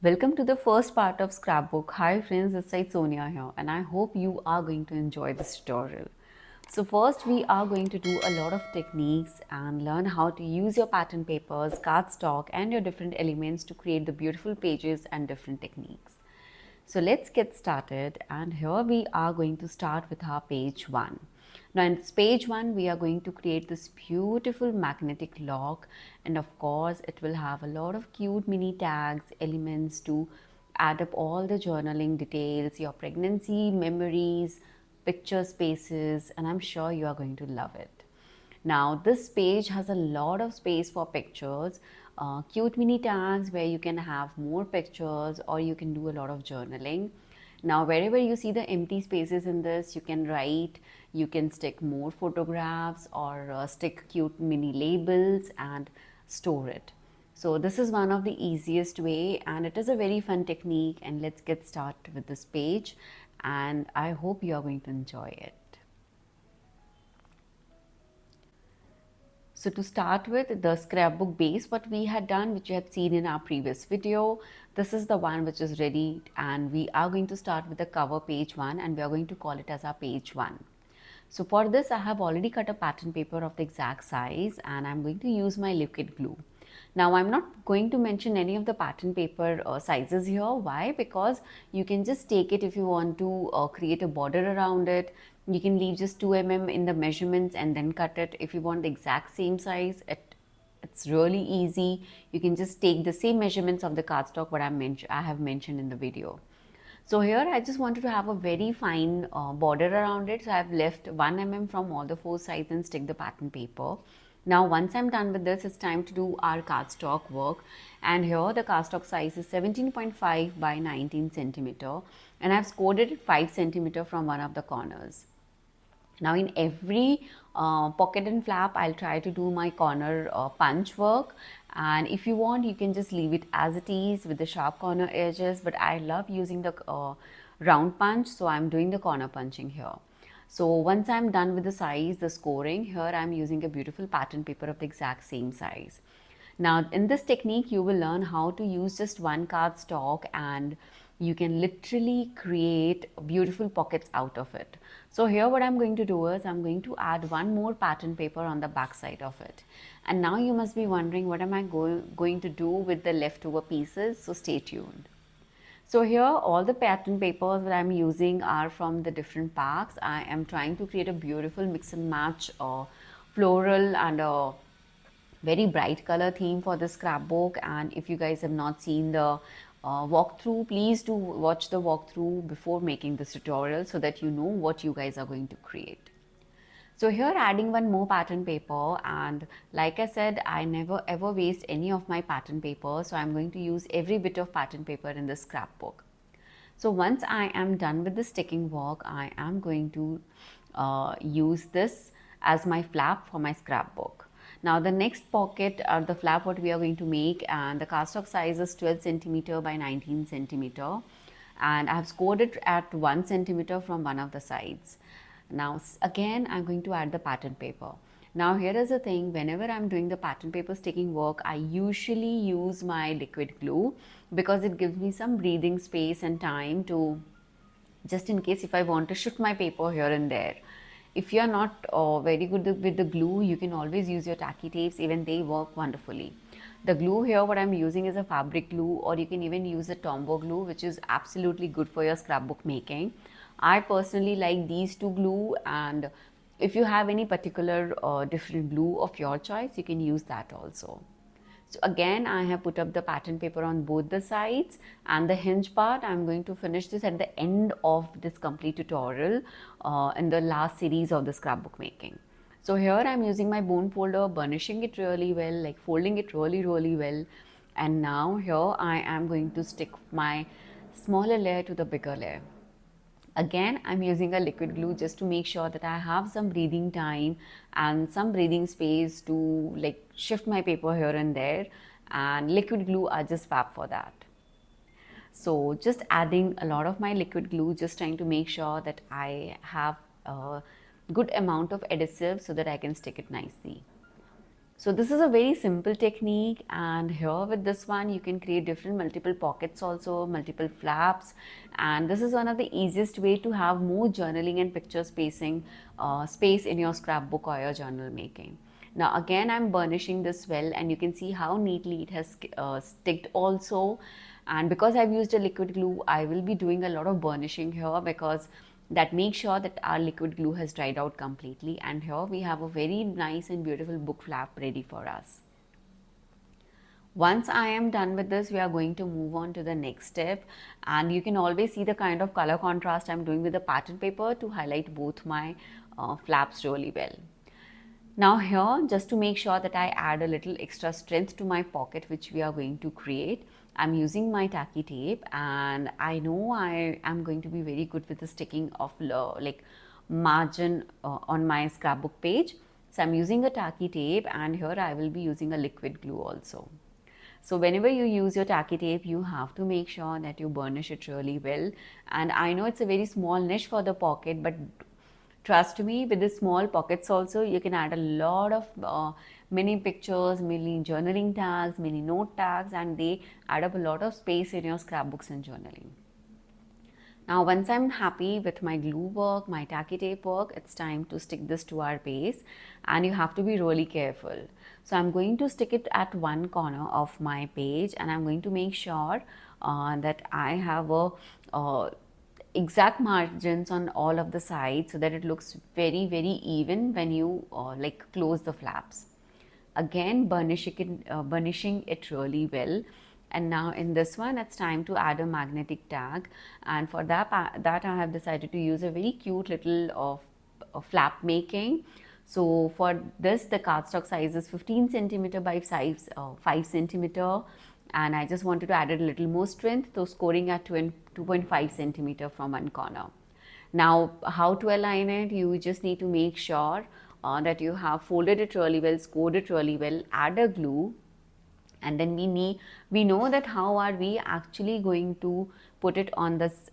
Welcome to the first part of Scrapbook. Hi friends, this is Sonia here and I hope you are going to enjoy this tutorial. So first we are going to do a lot of techniques and learn how to use your pattern papers, cardstock and your different elements to create the beautiful pages and different techniques. So let's get started, and here we are going to start with our page 1. Now in this page 1 we are going to create this beautiful magnetic lock, and of course it will have a lot of cute mini tags, elements to add up all the journaling details, your pregnancy memories, picture spaces, and I'm sure you are going to love it. Now this page has a lot of space for pictures, cute mini tags where you can have more pictures or you can do a lot of journaling. Now wherever you see the empty spaces in this, you can write, you can stick more photographs or stick cute mini labels and store it. So this is one of the easiest way and it is a very fun technique, and let's get started with this page and I hope you are going to enjoy it. So to start with, the scrapbook base what we had done, which you had seen in our previous video, this is the one which is ready, and we are going to start with the cover page 1 and we are going to call it as our page 1. So for this I have already cut a pattern paper of the exact size and I'm going to use my liquid glue. Now I'm not going to mention any of the pattern paper sizes here. Why? Because you can just take it if you want to create a border around it. You can leave just 2 mm in the measurements and then cut it. If you want the exact same size, it's really easy. You can just take the same measurements of the cardstock what I have mentioned in the video. So here I just wanted to have a very fine border around it. So I have left 1 mm from all the 4 sides and stick the pattern paper. Now once I'm done with this, it's time to do our cardstock work, and here the cardstock size is 17.5 by 19 centimeter and I've scored it at 5 centimeter from one of the corners. Now in every pocket and flap I'll try to do my corner punch work, and if you want you can just leave it as it is with the sharp corner edges, but I love using the round punch, so I'm doing the corner punching here. So once I'm done with the size, the scoring, here I'm using a beautiful pattern paper of the exact same size. Now in this technique you will learn how to use just one cardstock and you can literally create beautiful pockets out of it. So here what I'm going to do is I'm going to add one more pattern paper on the back side of it. And now you must be wondering what am I going to do with the leftover pieces, so stay tuned. So here all the pattern papers that I'm using are from the different packs. I am trying to create a beautiful mix and match floral and a very bright color theme for the scrapbook. And if you guys have not seen the walkthrough, please do watch the walkthrough before making this tutorial so that you know what you guys are going to create. So here adding one more pattern paper, and like I said, I never ever waste any of my pattern paper, so I'm going to use every bit of pattern paper in the scrapbook. So once I am done with the sticking work, I am going to use this as my flap for my scrapbook. Now the next pocket or the flap what we are going to make, and the cardstock size is 12 centimeter by 19 centimeter, and I have scored it at 1 centimeter from one of the sides. Now again I'm going to add the pattern paper. Now here is the thing, whenever I'm doing the pattern paper sticking work, I usually use my liquid glue because it gives me some breathing space and time to, just in case if I want to shift my paper here and there. If you are not very good with the glue, you can always use your tacky tapes, even they work wonderfully. The glue here what I'm using is a fabric glue, or you can even use a Tombow glue, which is absolutely good for your scrapbook making. I personally like these two glue, and if you have any particular different glue of your choice, you can use that also. So again I have put up the pattern paper on both the sides, and the hinge part I'm going to finish this at the end of this complete tutorial in the last series of the scrapbook making. So here I'm using my bone folder, burnishing it really well, like folding it really well, and now here I am going to stick my smaller layer to the bigger layer. Again I'm using a liquid glue just to make sure that I have some breathing time and some breathing space to like shift my paper here and there, and liquid glue are just fab for that. So just adding a lot of my liquid glue, just trying to make sure that I have a good amount of adhesive so that I can stick it nicely. So this is a very simple technique, and here with this one you can create different multiple pockets also, multiple flaps, and this is one of the easiest way to have more journaling and picture space in your scrapbook or your journal making. Now again I'm burnishing this well, and you can see how neatly it has sticked also. And because I've used a liquid glue, I will be doing a lot of burnishing here, because that makes sure that our liquid glue has dried out completely. And here we have a very nice and beautiful book flap ready for us. Once I am done with this, we are going to move on to the next step, and you can always see the kind of color contrast I'm doing with the pattern paper to highlight both my flaps really well. Now here, just to make sure that I add a little extra strength to my pocket which we are going to create, I'm using my tacky tape, and I know I am going to be very good with the sticking of like margin on my scrapbook page. So I'm using a tacky tape, and here I will be using a liquid glue also. So whenever you use your tacky tape, you have to make sure that you burnish it really well. And I know it's a very small niche for the pocket, but trust me, with the small pockets also, you can add a lot of mini pictures, mini journaling tags, mini note tags, and they add up a lot of space in your scrapbooks and journaling. Now, once I'm happy with my glue work, my tacky tape work, it's time to stick this to our base, and you have to be really careful. So I'm going to stick it at one corner of my page, and I'm going to make sure that I have a exact margins on all of the sides, so that it looks very even when you like close the flaps. Again, burnishing it really well. And now in this one, it's time to add a magnetic tag, and for that I have decided to use a very cute little flap making. So for this, the cardstock size is 15 centimeter by 5 centimeter, and I just wanted to add a little more strength, so scoring at 2.5 centimeter from one corner. Now, how to align it? You just need to make sure that you have folded it really well, scored it really well, add a glue, and then we know that how are we actually going to put it on this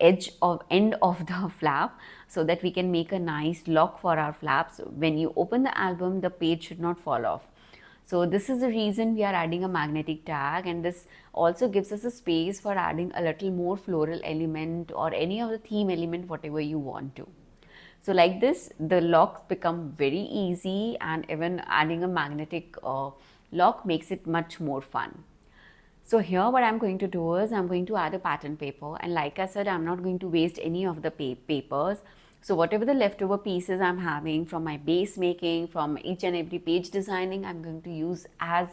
end of the flap, so that we can make a nice lock for our flaps. When you open the album, the page should not fall off. So this is the reason we are adding a magnetic tag, and this also gives us a space for adding a little more floral element or any other theme element, whatever you want to. So like this, the locks become very easy, and even adding a magnetic lock makes it much more fun. So here what I'm going to do is I'm going to add a pattern paper, and like I said, I'm not going to waste any of the papers. So whatever the leftover pieces I'm having from my base making, from each and every page designing, I'm going to use as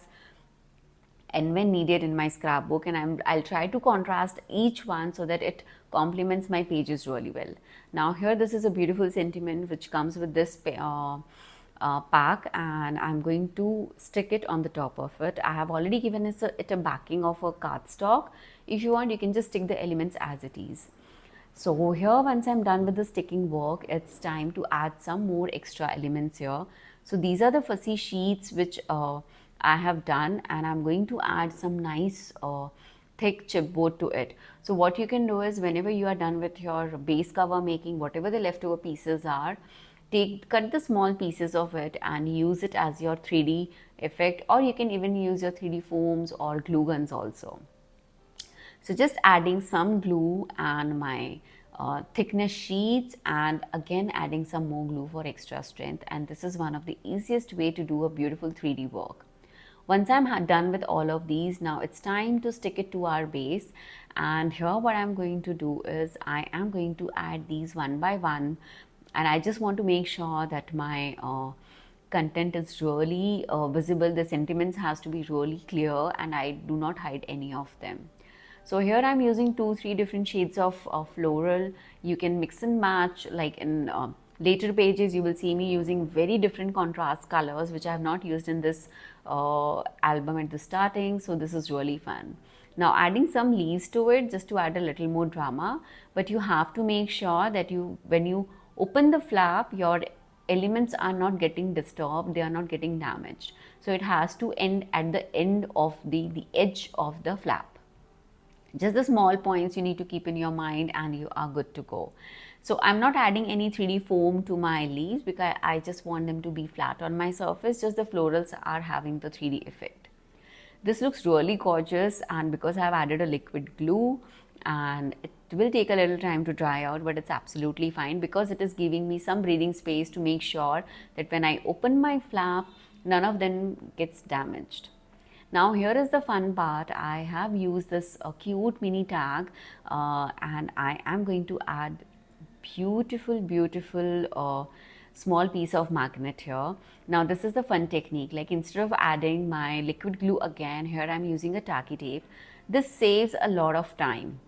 and when needed in my scrapbook, and I'll try to contrast each one so that it complements my pages really well. Now here, this is a beautiful sentiment which comes with this pack, and I'm going to stick it on the top of it. I have already given it a backing of a cardstock. If you want, you can just stick the elements as it is. So here, once I'm done with the sticking work, it's time to add some more extra elements here. So these are the fussy sheets which I have done, and I'm going to add some nice thick chipboard to it. So what you can do is, whenever you are done with your base cover making, whatever the leftover pieces are, cut the small pieces of it and use it as your 3D effect, or you can even use your 3D foams or glue guns also. So just adding some glue and my thickness sheets, and again adding some more glue for extra strength, and this is one of the easiest way to do a beautiful 3D work. Once I'm done with all of these, now it's time to stick it to our base. And here what I'm going to do is I am going to add these one by one, and I just want to make sure that my content is really visible. The sentiments has to be really clear, and I do not hide any of them. So here I'm using 2-3 different shades of floral. You can mix and match, like in later pages you will see me using very different contrast colors which I have not used in this album at the starting. So this is really fun. Now adding some leaves to it just to add a little more drama, but you have to make sure that when you open the flap, your elements are not getting disturbed, they are not getting damaged. So it has to end at the end of the edge of the flap. Just the small points you need to keep in your mind and you are good to go. So I'm not adding any 3D foam to my leaves because I just want them to be flat on my surface, just the florals are having the 3D effect. This looks really gorgeous, and because I've added a liquid glue, and it will take a little time to dry out, but it's absolutely fine because it is giving me some breathing space to make sure that when I open my flap, none of them gets damaged. Now here is the fun part. I have used this cute mini tag and I am going to add beautiful small piece of magnet here. Now this is the fun technique, like instead of adding my liquid glue again, here I'm using a tacky tape. This saves a lot of time.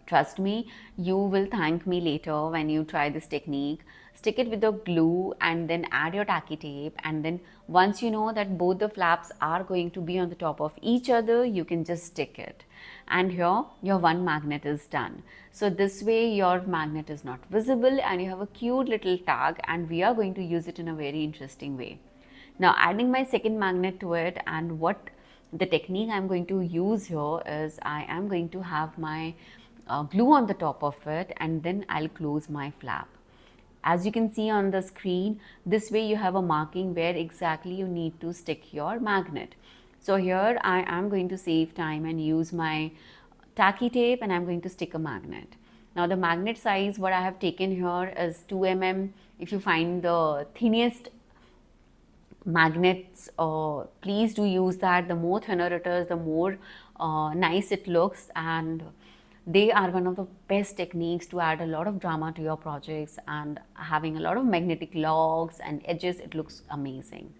Trust me, you will thank me later when you try this technique. Stick it with the glue and then add your tacky tape, and then once you know that both the flaps are going to be on the top of each other, you can just stick it. And here your one magnet is done. So this way your magnet is not visible and you have a cute little tag, and we are going to use it in a very interesting way. Now adding my second magnet to it, and what the technique I'm going to use here is I am going to have my glue on the top of it, and then I'll close my flap. As you can see on the screen, this way you have a marking where exactly you need to stick your magnet. So here I am going to save time and use my tacky tape, and I'm going to stick a magnet. Now the magnet size what I have taken here is 2 mm. If you find the thinnest magnets, please do use that. The more thinner it is, the more nice it looks, and they are one of the best techniques to add a lot of drama to your projects, and having a lot of magnetic logs and edges, it looks amazing.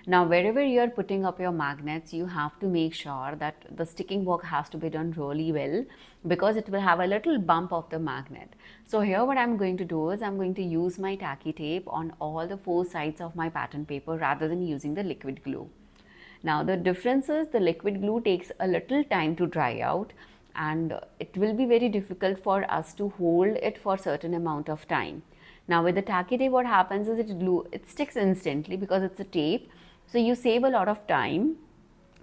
Now wherever you are putting up your magnets, you have to make sure that the sticking work has to be done really well, because it will have a little bump of the magnet. So here what I'm going to do is I'm going to use my tacky tape on all the 4 sides of my pattern paper rather than using the liquid glue. Now the difference is the liquid glue takes a little time to dry out, and it will be very difficult for us to hold it for a certain amount of time. Now with the tacky tape, what happens is it sticks instantly because it's a tape. So you save a lot of time,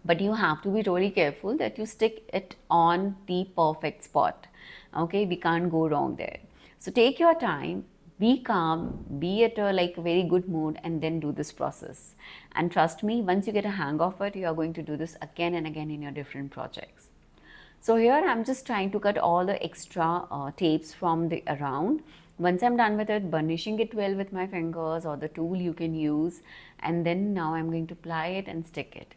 but you have to be really careful that you stick it on the perfect spot. Okay, we can't go wrong there. So take your time, be calm, be at a very good mood, and then do this process. And trust me, once you get a hang of it, you are going to do this again and again in your different projects. So here I'm just trying to cut all the extra tapes from the around. Once I'm done with it, burnishing it well with my fingers or the tool you can use, and then now I'm going to apply it and stick it.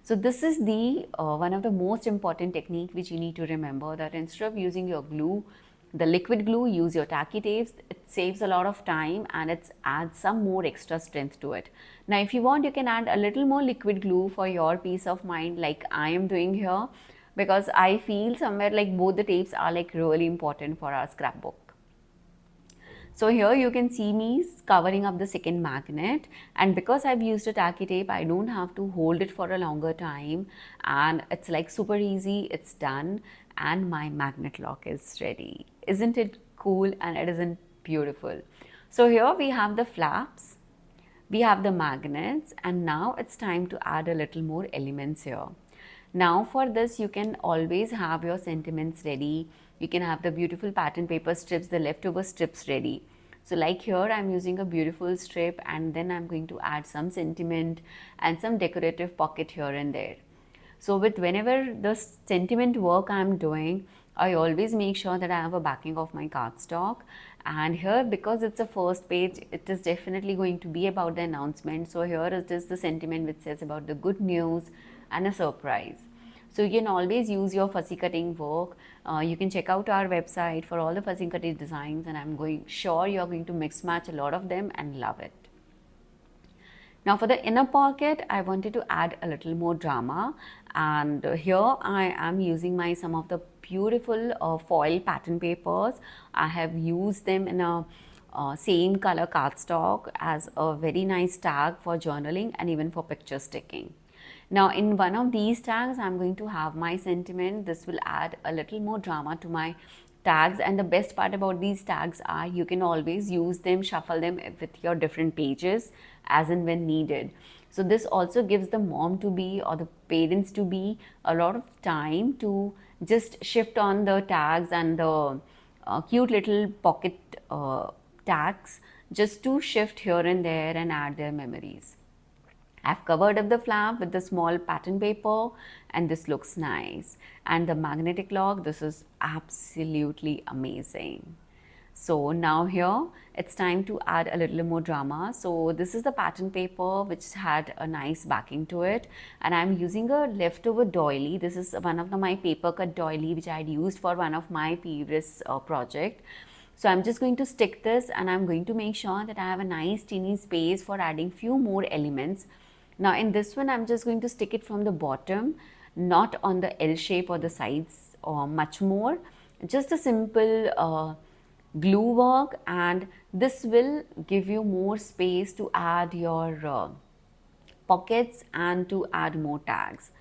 So this is the one of the most important technique which you need to remember, that instead of using your glue, the liquid glue, use your tacky tapes. It saves a lot of time and it adds some more extra strength to it. Now if you want, you can add a little more liquid glue for your peace of mind, like I am doing here, because I feel somewhere like both the tapes are really important for our scrapbook. So here you can see me covering up the second magnet, and because I've used a tacky tape, I don't have to hold it for a longer time, and it's super easy. It's done, and my magnet lock is ready. Isn't it cool? And it isn't beautiful? So here we have the flaps, we have the magnets, and now it's time to add a little more elements here. Now for this, you can always have your sentiments ready. You can have the beautiful pattern paper strips, the leftover strips ready. So like here, I'm using a beautiful strip, and then I'm going to add some sentiment and some decorative pocket here and there. So with whenever the sentiment work I'm doing, I always make sure that I have a backing of my cardstock. And here, because it's a first page, it is definitely going to be about the announcement. So here it is the sentiment which says about the good news and a surprise. So you can always use your fussy cutting work. You can check out our website for all the fussy cutting designs, and I'm sure you're going to mix match a lot of them and love it. Now for the inner pocket, I wanted to add a little more drama, and here I am using some of the beautiful foil pattern papers. I have used them in a same color cardstock as a very nice tag for journaling and even for picture sticking. Now in one of these tags, I'm going to have my sentiment. This will add a little more drama to my tags, and the best part about these tags are you can always use them, shuffle them with your different pages as and when needed. So this also gives the mom to be or the parents to be a lot of time to just shift on the tags and the cute little pocket tags just to shift here and there and add their memories. I've covered up the flap with the small pattern paper and this looks nice. And the magnetic lock, this is absolutely amazing. So now here it's time to add a little more drama. So this is the pattern paper which had a nice backing to it, and I'm using a leftover doily. This is one of my paper cut doily which I had used for one of my previous project. So I'm just going to stick this, and I'm going to make sure that I have a nice teeny space for adding few more elements. Now in this one I'm just going to stick it from the bottom, not on the L shape or the sides or much more, just a simple glue work, and this will give you more space to add your pockets and to add more tags.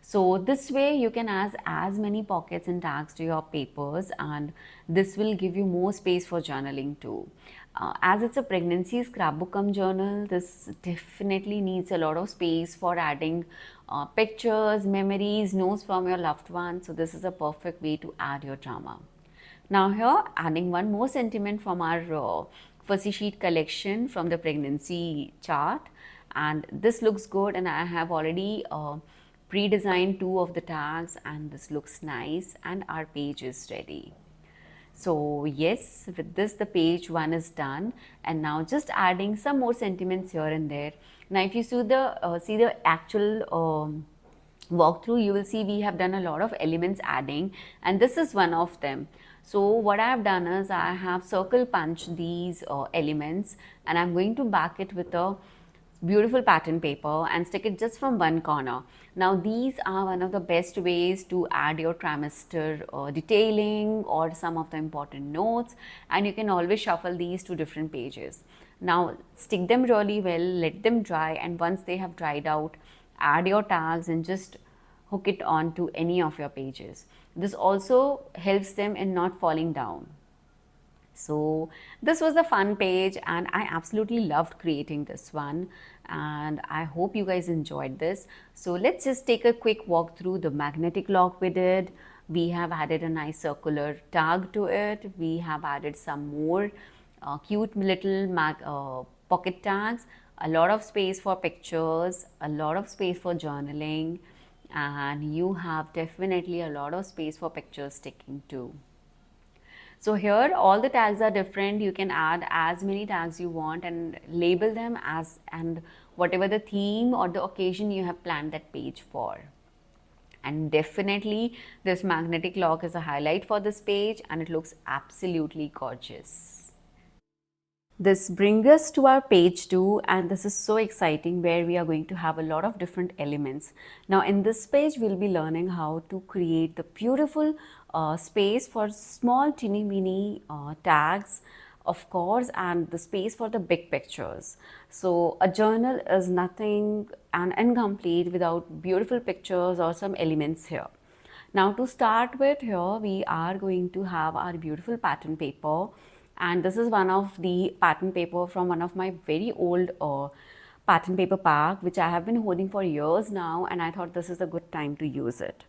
So this way you can add as many pockets and tags to your papers, and this will give you more space for journaling too. As it's a pregnancy scrapbook cum journal, this definitely needs a lot of space for adding pictures, memories, notes from your loved ones. So this is a perfect way to add your drama. Now here adding one more sentiment from our fussy sheet collection from the pregnancy chart, and this looks good, and I have already pre-designed 2 of the tags, and this looks nice, and our page is ready. So yes, with this the page 1 is done, and now just adding some more sentiments here and there. Now if you see the actual walkthrough, you will see we have done a lot of elements adding, and this is one of them. So what I have done is I have circle punched these elements, and I'm going to back it with a beautiful pattern paper and stick it just from one corner. Now these are one of the best ways to add your trimester detailing or some of the important notes, and you can always shuffle these to different pages. Now stick them really well, let them dry, and once they have dried out, add your tags and just hook it on to any of your pages. This also helps them in not falling down. So this was a fun page, and I absolutely loved creating this one, and I hope you guys enjoyed this. So let's just take a quick walk through the magnetic lock we did. We have added a nice circular tag to it. We have added some more cute little pocket tags, a lot of space for pictures, a lot of space for journaling, and you have definitely a lot of space for pictures sticking too. So here all the tags are different. You can add as many tags you want and label them as and whatever the theme or the occasion you have planned that page for. And definitely this magnetic lock is a highlight for this page, and it looks absolutely gorgeous. This brings us to our page 2, and this is so exciting, where we are going to have a lot of different elements. Now in this page we'll be learning how to create the beautiful space for small teeny mini tags, of course, and the space for the big pictures. So a journal is nothing and incomplete without beautiful pictures or some elements here. Now to start with, here we are going to have our beautiful pattern paper, and this is one of the pattern paper from one of my very old pattern paper pack which I have been holding for years now, and I thought this is a good time to use it.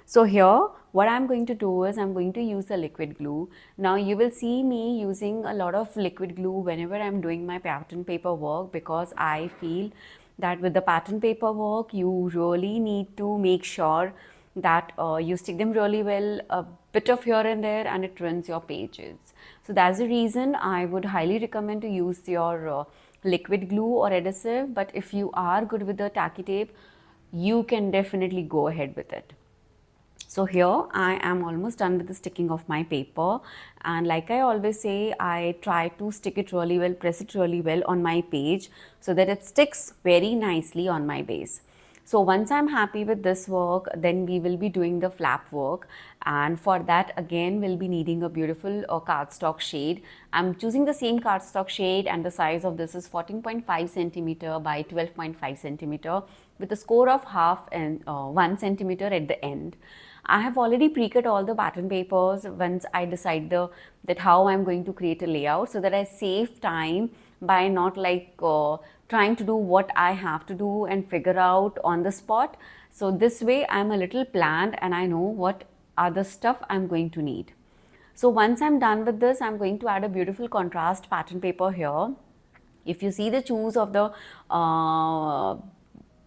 So here what I'm going to do is I'm going to use a liquid glue. Now you will see me using a lot of liquid glue whenever I'm doing my pattern paper work, because I feel that with the pattern paper work you really need to make sure that you stick them really well, a bit of here and there, and it ruins your pages. So that's the reason I would highly recommend to use your liquid glue or adhesive, but if you are good with the tacky tape, you can definitely go ahead with it. So here I am almost done with the sticking of my paper, and like I always say, I try to stick it really well, press it really well on my page so that it sticks very nicely on my base. So once I'm happy with this work, then we will be doing the flap work, and for that again we'll be needing a beautiful cardstock shade. I'm choosing the same cardstock shade, and the size of this is 14.5 centimeter by 12.5 centimeter with a score of half and 1 centimeter at the end. I have already pre-cut all the pattern papers once I decide that how I'm going to create a layout, so that I save time by not trying to do what I have to do and figure out on the spot. So this way I'm a little planned and I know what other stuff I'm going to need. So once I'm done with this, I'm going to add a beautiful contrast pattern paper here. If you see the choose of the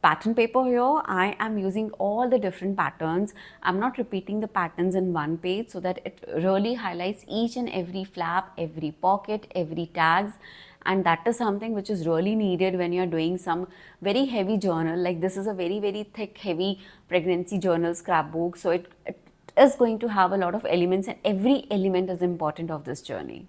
pattern paper here, I am using all the different patterns. I'm not repeating the patterns in one page, so that it really highlights each and every flap, every pocket, every tags. And that is something which is really needed when you're doing some very heavy journal. Like this is a very thick, heavy pregnancy journal scrapbook. So it is going to have a lot of elements, and every element is important of this journey.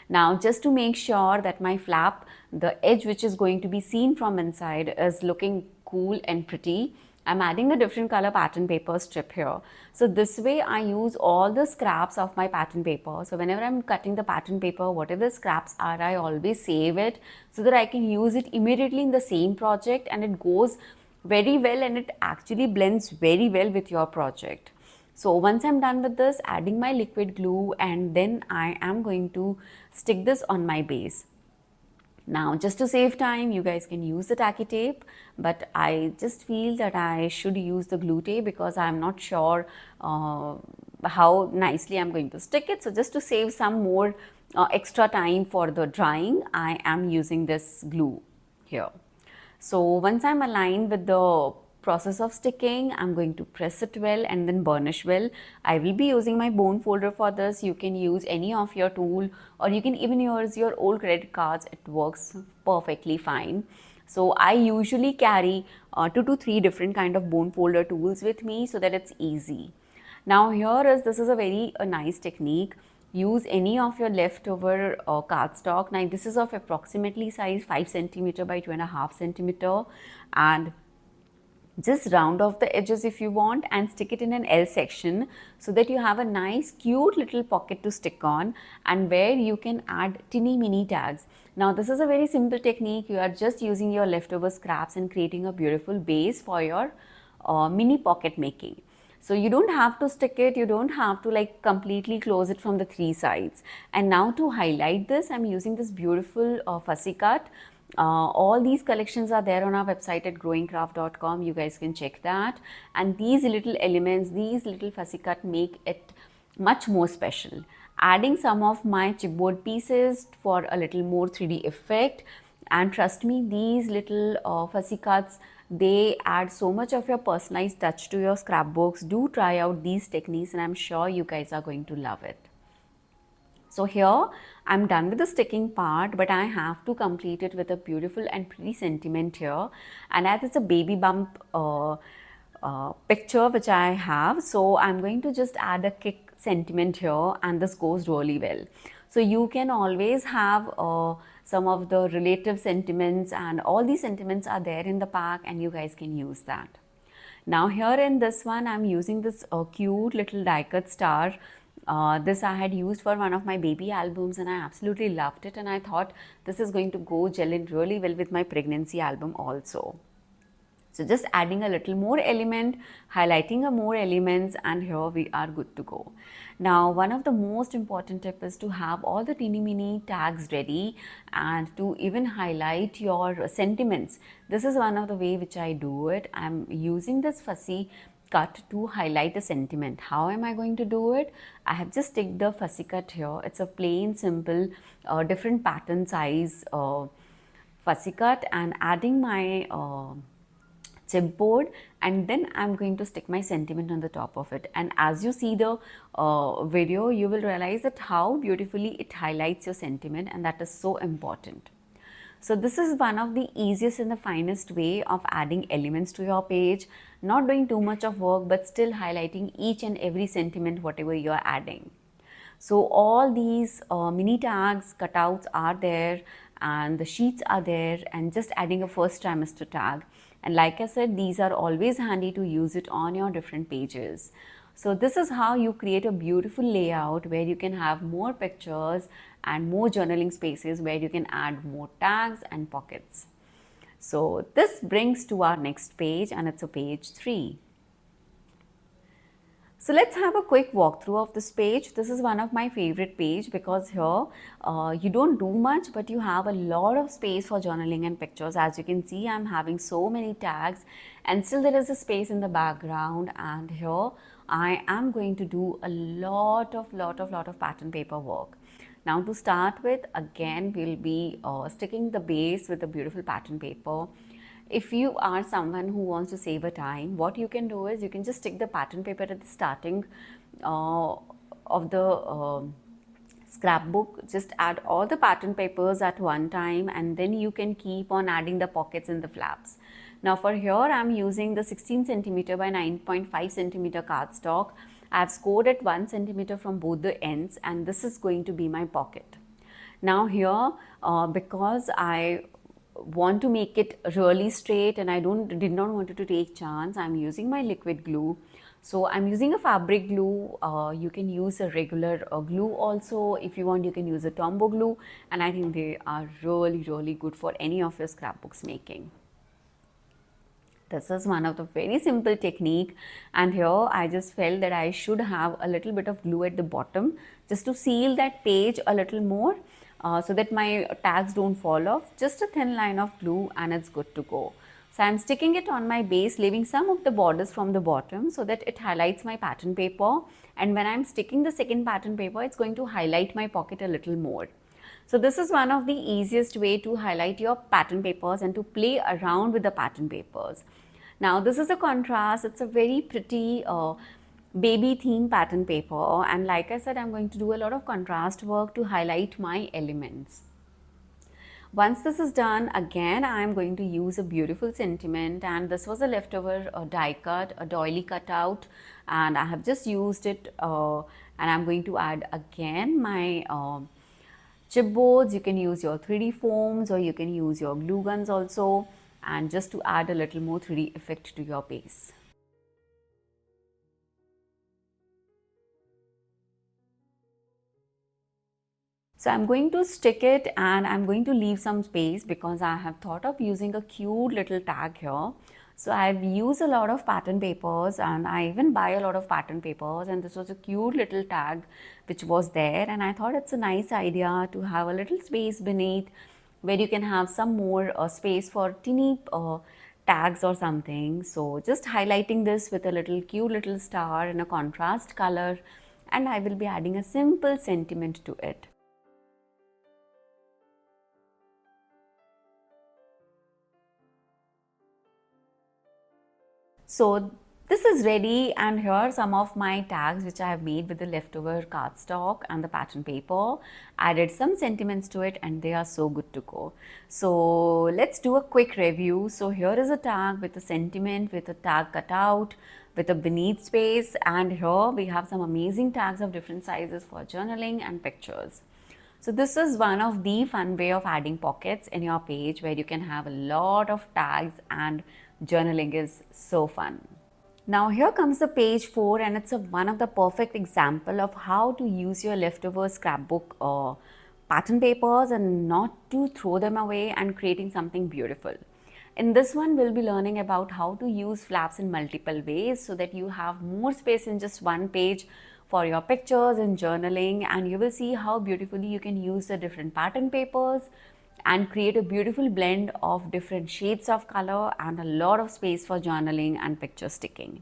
Now, just to make sure that my flap, the edge which is going to be seen from inside, is looking cool and pretty, I'm adding a different color pattern paper strip here. So this way I use all the scraps of my pattern paper. So whenever I'm cutting the pattern paper, whatever the scraps are, I always save it so that I can use it immediately in the same project, and it goes very well and it actually blends very well with your project. So once I'm done with this, adding my liquid glue, and then I am going to stick this on my base. Now, just to save time, you guys can use the tacky tape, but I just feel that I should use the glue tape because I'm not sure how nicely I'm going to stick it. So just to save some more extra time for the drying, I am using this glue here. So once I'm aligned with the process of sticking, I'm going to press it well and then burnish well. I will be using my bone folder for this. You can use any of your tool, or you can even use your old credit cards. It works perfectly fine. So I usually carry 2 to 3 different kind of bone folder tools with me so that it's easy. Now this is a very nice technique. Use any of your leftover cardstock. Now this is of approximately size 5 centimeter by 2.5 centimeter, and just round off the edges if you want and stick it in an L section so that you have a nice cute little pocket to stick on, and where you can add teeny mini tags. Now this is a very simple technique. You are just using your leftover scraps and creating a beautiful base for your mini pocket making. So you don't have to stick it, you don't have to like completely close it from the 3 sides. And now to highlight this, I'm using this beautiful fussy cut. All these collections are there on our website at growingcraft.com. You guys can check that. And these little elements, these little fussy cut make it much more special. Adding some of my chipboard pieces for a little more 3D effect. And trust me, these little fussy cuts, they add so much of your personalized touch to your scrapbooks. Do try out these techniques and I'm sure you guys are going to love it. So here I'm done with the sticking part, but I have to complete it with a beautiful and pretty sentiment here. And that is a baby bump picture which I have. So I'm going to just add a kick sentiment here, and this goes really well. So you can always have some of the relative sentiments, and all these sentiments are there in the pack and you guys can use that. Now here in this one, I'm using this cute little die cut star. This I had used for one of my baby albums and I absolutely loved it, and I thought this is going to go gel in really well with my pregnancy album also. So just adding a little more element, highlighting more elements, and here we are good to go. Now one of the most important tips is to have all the teeny mini tags ready and to even highlight your sentiments. This is one of the way which I do it. I'm using this fussy cut to highlight a sentiment. How am I going to do it? I have just stick the fussy cut here. It's a plain simple different pattern size fussy cut, and adding my chipboard, and then I'm going to stick my sentiment on the top of it. And as you see the video, you will realize that how beautifully it highlights your sentiment, and that is so important. So this is one of the easiest and the finest way of adding elements to your page, not doing too much of work but still highlighting each and every sentiment whatever you are adding. So all these mini tags, cutouts are there, and the sheets are there, and just adding a first trimester tag. And like I said, these are always handy to use it on your different pages. So this is how you create a beautiful layout where you can have more pictures and more journaling spaces where you can add more tags and pockets. So this brings to our next page, and it's a page 3. So let's have a quick walkthrough of this page. This is one of my favorite page because here you don't do much, but you have a lot of space for journaling and pictures. As you can see, I'm having so many tags and still there is a space in the background, and here I am going to do a lot of pattern paper work. Now to start with, again we'll be sticking the base with a beautiful pattern paper. If you are someone who wants to save a time, what you can do is you can just stick the pattern paper at the starting of the scrapbook. Just add all the pattern papers at one time, and then you can keep on adding the pockets and the flaps. Now for here I'm using the 16 centimeter by 9.5 centimeter cardstock. I've scored it 1 centimeter from both the ends, and this is going to be my pocket. Now here because I want to make it really straight and I did not want it to take chance, I'm using my liquid glue. So I'm using a fabric glue. You can use a regular glue also. If you want, you can use a Tombow glue, and I think they are really good for any of your scrapbooks making. This is one of the very simple technique, and here I just felt that I should have a little bit of glue at the bottom just to seal that page a little more so that my tags don't fall off. Just a thin line of glue and it's good to go. So I'm sticking it on my base, leaving some of the borders from the bottom so that it highlights my pattern paper, and when I'm sticking the second pattern paper, it's going to highlight my pocket a little more. So this is one of the easiest way to highlight your pattern papers and to play around with the pattern papers. Now this is a contrast. It's a very pretty baby theme pattern paper, and like I said, I'm going to do a lot of contrast work to highlight my elements. Once this is done, again I am going to use a beautiful sentiment, and this was a leftover die cut, a doily cutout, and I have just used it and I'm going to add again my chipboards. You can use your 3D foams or you can use your glue guns also, and just to add a little more 3D effect to your base. So I'm going to stick it, and I'm going to leave some space because I have thought of using a cute little tag here. So I've used a lot of pattern papers, and I even buy a lot of pattern papers, and this was a cute little tag which was there, and I thought it's a nice idea to have a little space beneath where you can have some more space for teeny tags or something. So just highlighting this with a little cute little star in a contrast color, and I will be adding a simple sentiment to it. So this is ready, and here are some of my tags which I have made with the leftover cardstock and the pattern paper. Added some sentiments to it, and they are so good to go. So let's do a quick review. So here is a tag with a sentiment, with a tag cutout, with a beneath space, and here we have some amazing tags of different sizes for journaling and pictures. So this is one of the fun way of adding pockets in your page, where you can have a lot of tags, and journaling is so fun. Now here comes the page 4, and it's one of the perfect example of how to use your leftover scrapbook pattern papers and not to throw them away and creating something beautiful. In this one, we'll be learning about how to use flaps in multiple ways so that you have more space in just one page for your pictures and journaling, and you will see how beautifully you can use the different pattern papers and create a beautiful blend of different shades of color and a lot of space for journaling and picture sticking.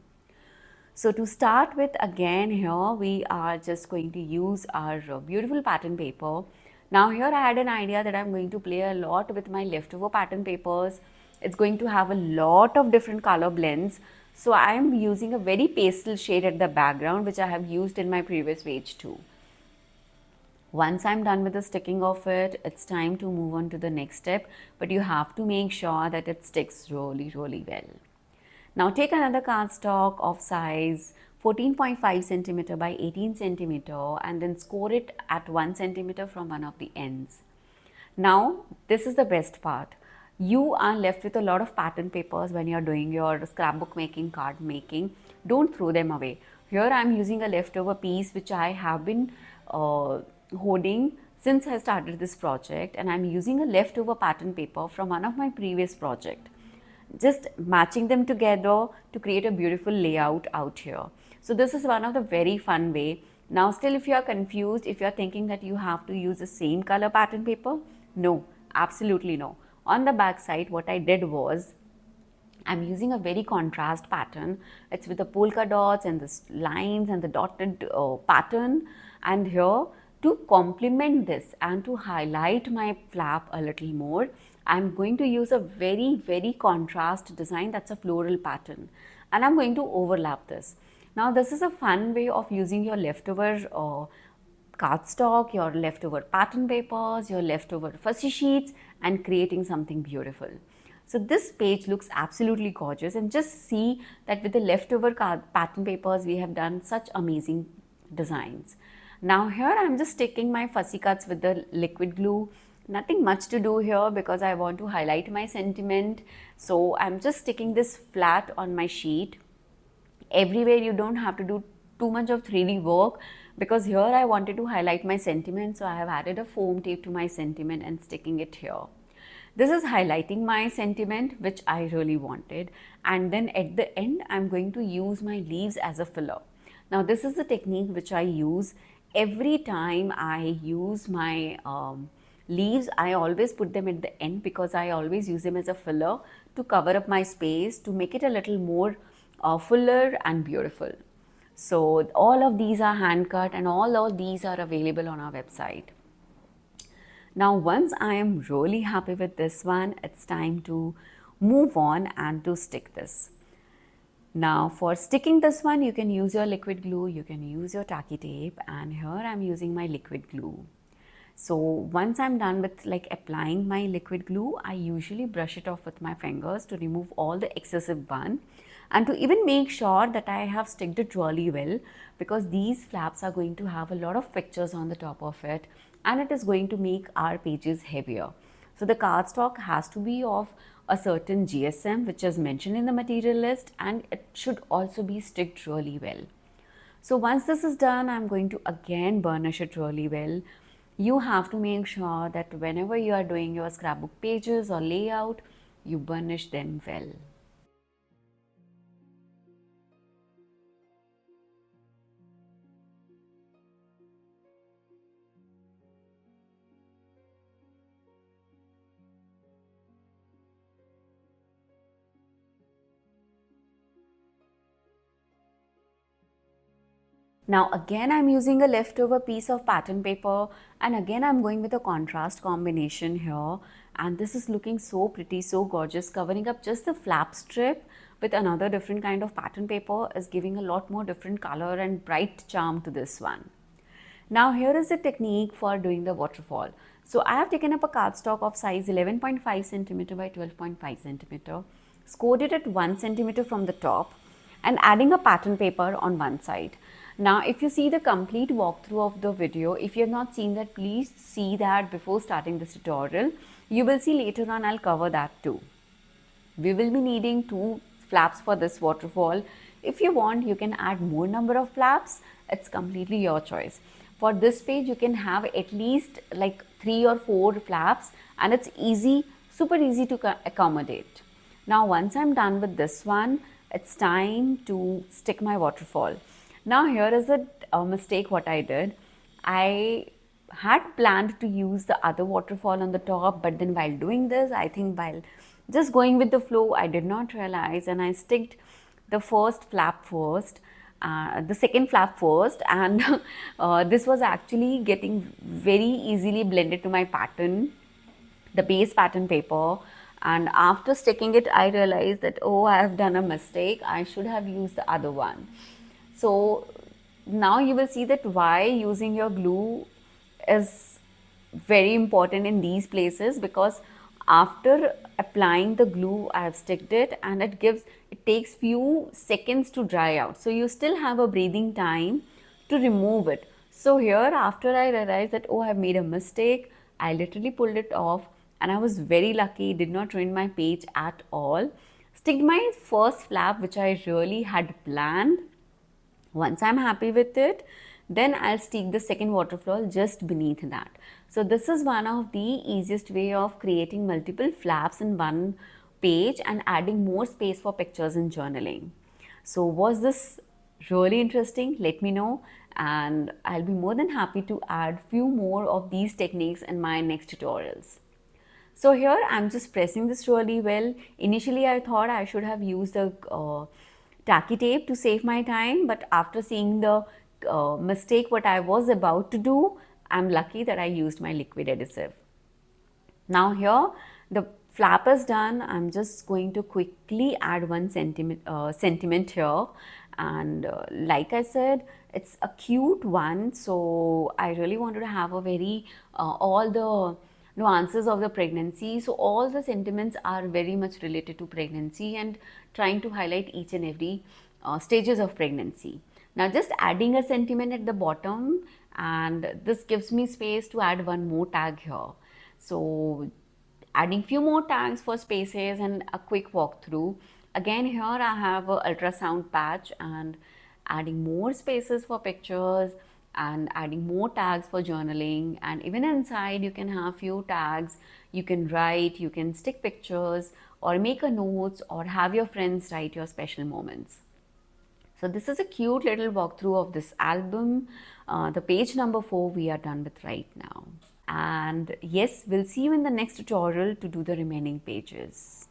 So to start with, again here we are just going to use our beautiful pattern paper. Now here I had an idea that I'm going to play a lot with my leftover pattern papers. It's going to have a lot of different color blends. So I am using a very pastel shade at the background, which I have used in my previous page too. Once I'm done with the sticking of it, it's time to move on to the next step, but you have to make sure that it sticks really well. Now take another cardstock of size 14.5 centimeter by 18 centimeter and then score it at 1 centimeter from one of the ends. Now this is the best part. You are left with a lot of pattern papers when you're doing your scrapbook making, card making. Don't throw them away. Here I'm using a leftover piece which I have been holding since I started this project, and I'm using a leftover pattern paper from one of my previous project. Just matching them together to create a beautiful layout out here. So this is one of the very fun way. Now still, if you are confused, if you are thinking that you have to use the same color pattern paper, no, absolutely no. On the back side, what I did was I'm using a very contrast pattern. It's with the polka dots and the lines and the dotted pattern. And here, to complement this and to highlight my flap a little more, I'm going to use a very contrast design that's a floral pattern. And I'm going to overlap this. Now, this is a fun way of using your leftover cardstock, your leftover pattern papers, your leftover fussy sheets, and creating something beautiful. So this page looks absolutely gorgeous, and just see that with the leftover pattern papers we have done such amazing designs. Now here I'm just sticking my fussy cuts with the liquid glue. Nothing much to do here because I want to highlight my sentiment. So I'm just sticking this flat on my sheet. Everywhere you don't have to do too much of 3D work, because here I wanted to highlight my sentiment, so I have added a foam tape to my sentiment and sticking it here. This is highlighting my sentiment, which I really wanted, and then at the end I'm going to use my leaves as a filler. Now this is the technique which I use every time I use my leaves. I always put them at the end because I always use them as a filler to cover up my space, to make it a little more fuller and beautiful. So all of these are hand cut, and all of these are available on our website. Now once I am really happy with this one, it's time to move on and to stick this. Now for sticking this one, you can use your liquid glue, you can use your tacky tape, and here I'm using my liquid glue. So once I'm done with applying my liquid glue, I usually brush it off with my fingers to remove all the excessive one, and to even make sure that I have sticked it really well, because these flaps are going to have a lot of pictures on the top of it, and it is going to make our pages heavier. So the cardstock has to be of a certain GSM which is mentioned in the material list, and it should also be sticked really well. So once this is done, I'm going to again burnish it really well. You have to make sure that whenever you are doing your scrapbook pages or layout, you burnish them well. Now again I'm using a leftover piece of pattern paper, and again I'm going with a contrast combination here, and this is looking so pretty, so gorgeous. Covering up just the flap strip with another different kind of pattern paper is giving a lot more different color and bright charm to this one. Now here is the technique for doing the waterfall. So I have taken up a cardstock of size 11.5 centimeter by 12.5 centimeter, scored it at 1 centimeter from the top, and adding a pattern paper on one side. Now if you see the complete walkthrough of the video, if you have not seen that, please see that before starting this tutorial. You will see later on I'll cover that too. We will be needing 2 flaps for this waterfall. If you want, you can add more number of flaps. It's completely your choice. For this page, you can have at least 3 or 4 flaps, and it's easy, super easy to accommodate. Now once I'm done with this one, it's time to stick my waterfall. Now here is a mistake what I did. I had planned to use the other waterfall on the top, but then while doing this, I think while just going with the flow, I did not realize, and I sticked the first flap first, the second flap first, and this was actually getting very easily blended to my pattern, the base pattern paper. And after sticking it, I realized that, oh, I have done a mistake. I should have used the other one. So now you will see that why using your glue is very important in these places, because after applying the glue, I have sticked it, and it takes few seconds to dry out. So you still have a breathing time to remove it. So here, after I realized that, oh, I have made a mistake, I literally pulled it off, and I was very lucky, did not ruin my page at all. Sticked my first flap, which I really had planned. Once I'm happy with it, then I'll stick the second waterfall just beneath that. So this is one of the easiest way of creating multiple flaps in one page and adding more space for pictures and journaling. So was this really interesting? Let me know, and I'll be more than happy to add few more of these techniques in my next tutorials. So here I'm just pressing this really well. Initially I thought I should have used a tacky tape to save my time, but after seeing the mistake what I was about to do, I'm lucky that I used my liquid adhesive. Now here the flap is done. I'm just going to quickly add 1 centimeter here, and like I said, it's a cute one, so I really wanted to have a very all the nuances of the pregnancy. So all the sentiments are very much related to pregnancy and trying to highlight each and every stages of pregnancy. Now just adding a sentiment at the bottom, and this gives me space to add one more tag here. So adding few more tags for spaces and a quick walkthrough. Again here I have a ultrasound patch and adding more spaces for pictures and adding more tags for journaling, and even inside you can have few tags. You can write, you can stick pictures or make a notes or have your friends write your special moments. So this is a cute little walkthrough of this album. The page number 4 we are done with right now. And yes, we'll see you in the next tutorial to do the remaining pages.